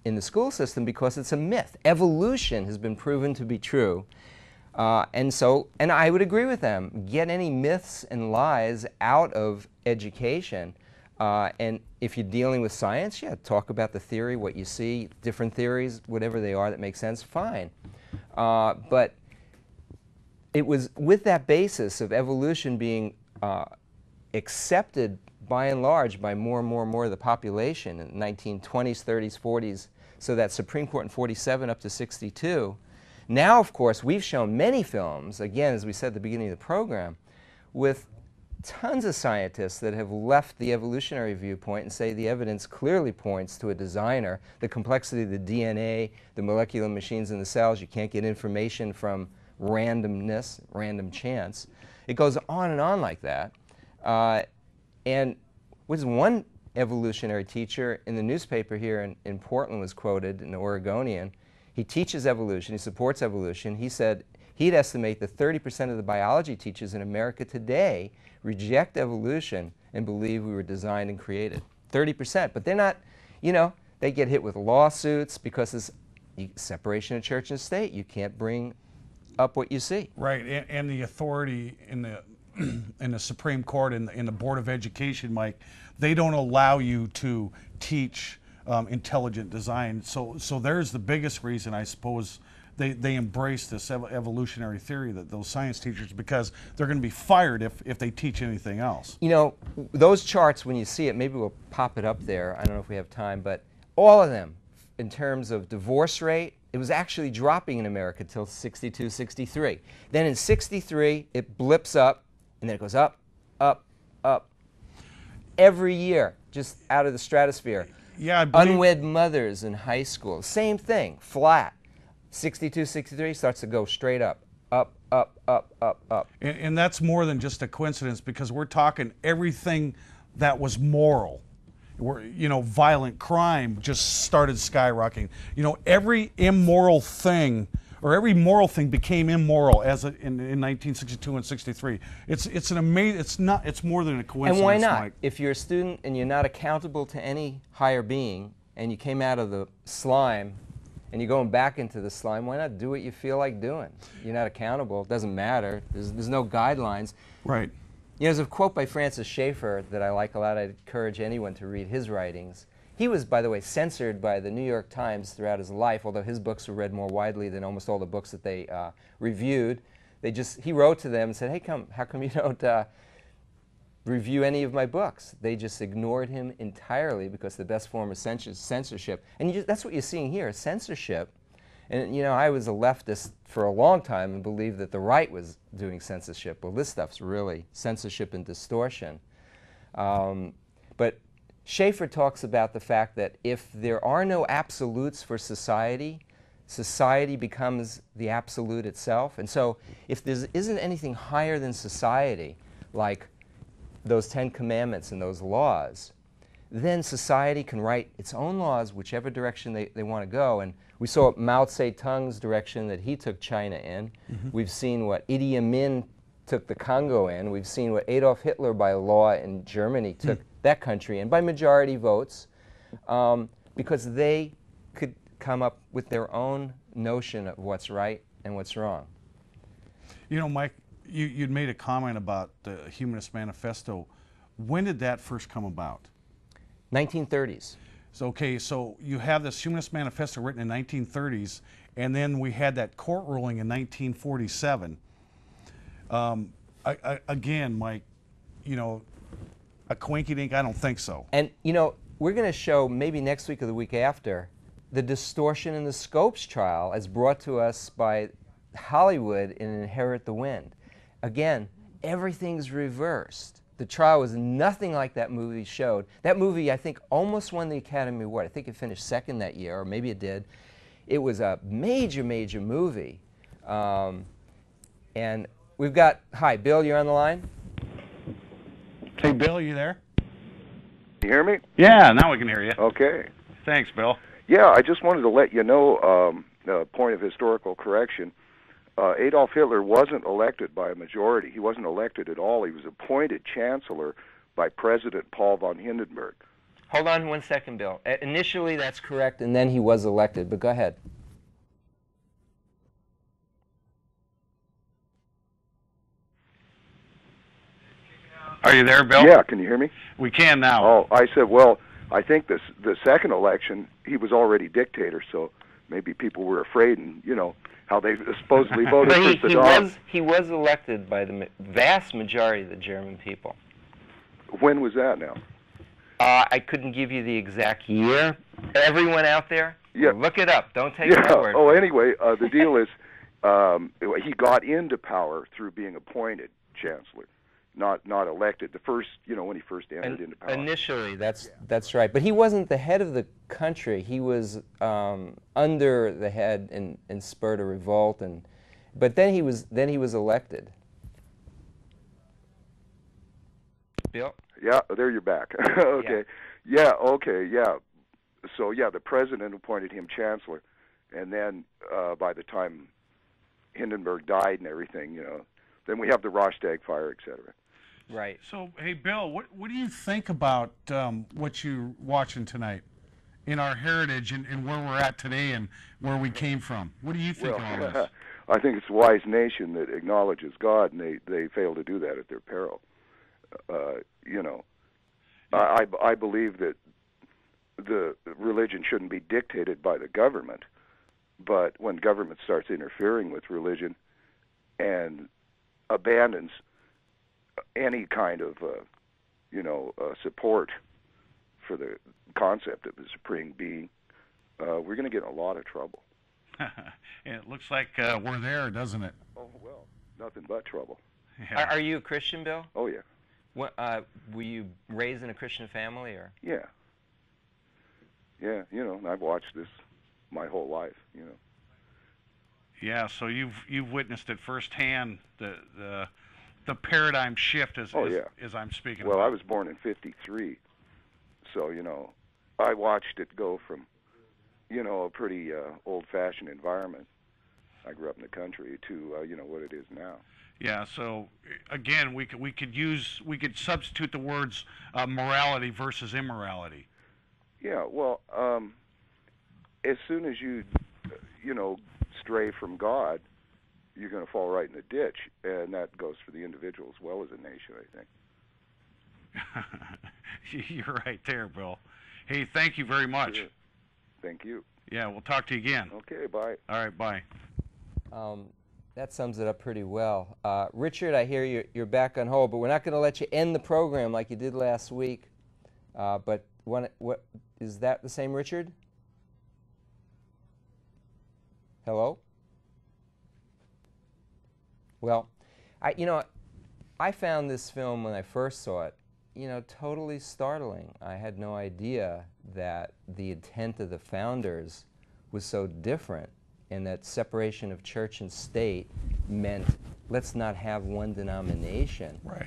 in the school system because it's a myth. Evolution has been proven to be true. And I would agree with them. Get any myths and lies out of education. And if you're dealing with science, yeah, talk about the theory, what you see, different theories, whatever they are that make sense, fine. But it was with that basis of evolution being accepted by and large by more and more of the population in the 1920s, 30s, 40s, so that Supreme Court in 47 up to 62. Now, of course, we've shown many films, again, as we said at the beginning of the program, with tons of scientists that have left the evolutionary viewpoint and say the evidence clearly points to a designer, the complexity of the DNA, the molecular machines in the cells, you can't get information from randomness, random chance. It goes on and on like that. And was one evolutionary teacher in the newspaper here in Portland was quoted in the Oregonian. He teaches evolution, he supports evolution. He said he'd estimate that 30% of the biology teachers in America today reject evolution and believe we were designed and created. 30%, but they're not, you know, they get hit with lawsuits because it's separation of church and state. You can't bring up what you see. Right, and the authority in the Supreme Court and in the Board of Education, Mike, they don't allow you to teach intelligent design. So there's the biggest reason, I suppose, they embrace this evolutionary theory, that those science teachers, because they're going to be fired if they teach anything else. You know, those charts, when you see it, maybe we'll pop it up there. I don't know if we have time, but all of them, in terms of divorce rate, it was actually dropping in America till 62, 63. Then in 63, it blips up, and then it goes up, up, up. Every year, just out of the stratosphere. Yeah, Unwed mothers in high school, same thing, flat. 62, 63 starts to go straight up, up, up, up, up, up. And that's more than just a coincidence, because we're talking everything that was moral. You know, violent crime just started skyrocketing. You know, every immoral thing, or every moral thing, became immoral in 1962 and 63. It's an amazing. It's more than a coincidence. And why not? Mike. If you're a student and you're not accountable to any higher being, and you came out of the slime, and you're going back into the slime, why not do what you feel like doing? You're not accountable. It doesn't matter. There's no guidelines. Right. You know, there's a quote by Francis Schaeffer that I like a lot. I'd encourage anyone to read his writings. He was, by the way, censored by the New York Times throughout his life, although his books were read more widely than almost all the books that they reviewed. He wrote to them and said, hey, how come you don't review any of my books? They just ignored him entirely because the best form of censorship. And that's what you're seeing here, censorship. And, you know, I was a leftist for a long time and believed that the right was doing censorship. Well, this stuff's really censorship and distortion. But Schaeffer talks about the fact that if there are no absolutes for society, society becomes the absolute itself. And so if there isn't anything higher than society, like those 10 commandments and those laws, then society can write its own laws whichever direction they want to go. And we saw Mao Zedong's direction that he took China in. Mm-hmm. We've seen what Idi Amin took the Congo in. We've seen what Adolf Hitler by law in Germany took that country in by majority votes, because they could come up with their own notion of what's right and what's wrong. You know, Mike, you'd made a comment about the Humanist Manifesto. When did that first come about? 1930s. So, okay, so you have this Humanist Manifesto written in 1930s, and then we had that court ruling in 1947. Again, Mike, you know, a coinky-dink? I don't think so. And, you know, we're going to show maybe next week or the week after the distortion in the Scopes trial as brought to us by Hollywood in Inherit the Wind. Again, everything's reversed. The trial was nothing like that movie showed. That movie, I think, almost won the Academy Award. I think it finished second that year, or maybe it did. It was a major, major movie. And we've got, hi, Bill, you're on the line? Hey, Bill, you there? You hear me? Yeah, now we can hear you. Okay. Thanks, Bill. Yeah, I just wanted to let you know, a point of historical correction. Adolf Hitler wasn't elected by a majority. He wasn't elected at all. He was appointed chancellor by President Paul von Hindenburg. Hold on 1 second, Bill. Initially, that's correct, and then he was elected. But go ahead. Are you there, Bill? Yeah, can you hear me? We can now. Oh, I said, well, I think the second election, he was already dictator, so maybe people were afraid, and you know how they supposedly voted for Saddam. He was elected by the vast majority of the German people. When was that now? I couldn't give you the exact year. Everyone out there, Yeah. look it up. Don't take Yeah. my word. Oh, anyway, the deal is he got into power through being appointed chancellor, not elected. The first, you know, when he first entered into power. Initially, that's right. But he wasn't the head of the country. He was under the head and spurred a revolt, but then he was elected. Bill? Yeah, there you're back. Okay. Yeah, okay, yeah. So, yeah, the president appointed him chancellor, and then by the time Hindenburg died and everything, you know, then we have the Reichstag fire, etc. Right. So, hey, Bill, what do you think about what you're watching tonight in our heritage and where we're at today and where we came from? What do you think of all this? I think it's a wise nation that acknowledges God, and they fail to do that at their peril. You know, I believe that the religion shouldn't be dictated by the government, but when government starts interfering with religion and abandons any kind of support for the concept of the supreme being, we're going to get in a lot of trouble. It looks like we're there, doesn't it? Oh, well, nothing but trouble. Yeah. Are you a Christian, Bill? Oh, yeah. What, were you raised in a Christian family, or? Yeah. Yeah, you know, and I've watched this my whole life, you know. Yeah, so you've witnessed it firsthand, the paradigm shift as I'm speaking Well, about. I was born in '53, so, you know, I watched it go from, you know, a pretty old-fashioned environment. I grew up in the country to, you know, what it is now. Yeah, so again, we could substitute the words morality versus immorality. Yeah, well, as soon as you, you know, stray from God, you're going to fall right in the ditch, and that goes for the individual as well as a nation, I think. You're right there, Bill. Hey, thank you very much. Sure. Thank you. Yeah, we'll talk to you again. Okay, bye. All right, bye. That sums it up pretty well. Richard, I hear you're back on hold, but we're not going to let you end the program like you did last week. But what is that the same Richard? Hello? Well, I found this film when I first saw it, you know, totally startling. I had no idea that the intent of the founders was so different, and that separation of church and state meant let's not have one denomination. Right.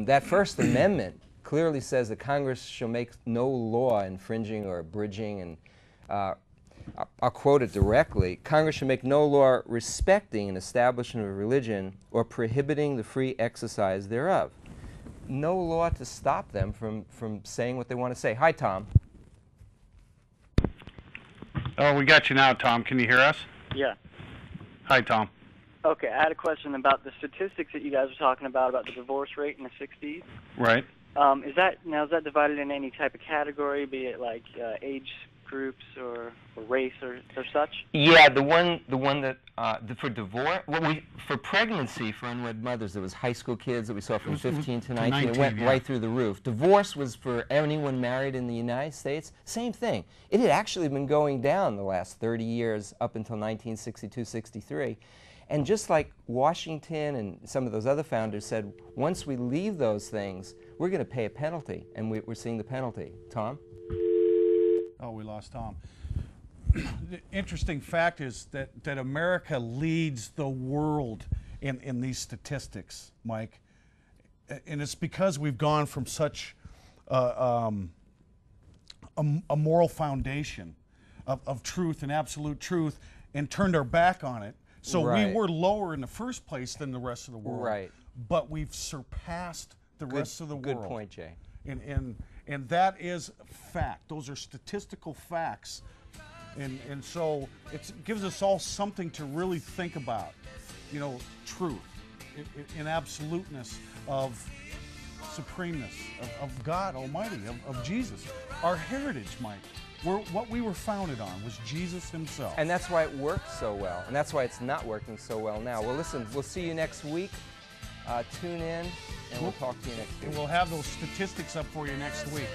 That First Amendment clearly says that Congress shall make no law infringing or abridging, and I'll quote it directly, Congress shall make no law respecting an establishment of religion or prohibiting the free exercise thereof. No law to stop them from saying what they want to say. Hi, Tom. Oh, we got you now, Tom. Can you hear us? Yeah. Hi, Tom. Okay, I had a question about the statistics that you guys were talking about the divorce rate in the 60s. Right. Is that divided in any type of category, be it like age groups or race or such? Yeah, the one that for divorce, for pregnancy for unwed mothers, there was high school kids that we saw from 15 to 19. It went right through the roof. Divorce was for anyone married in the United States. Same thing. It had actually been going down the last 30 years up until 1962, 63. And just like Washington and some of those other founders said, once we leave those things, we're going to pay a penalty, and we're seeing the penalty. Tom? Oh, we lost Tom. The interesting fact is that America leads the world in these statistics, Mike. And it's because we've gone from such a moral foundation of truth and absolute truth and turned our back on it. So we were lower in the first place than the rest of the world. Right. But we've surpassed the rest of the world. Good point, Jay. And that is fact. Those are statistical facts. And so it gives us all something to really think about. You know, truth, in absoluteness of supremeness, of God Almighty, of Jesus. Our heritage, Mike. What we were founded on was Jesus himself. And that's why it worked so well. And that's why it's not working so well now. Well, listen, we'll see you next week. Tune in, and we'll talk to you next week. And we'll have those statistics up for you next week.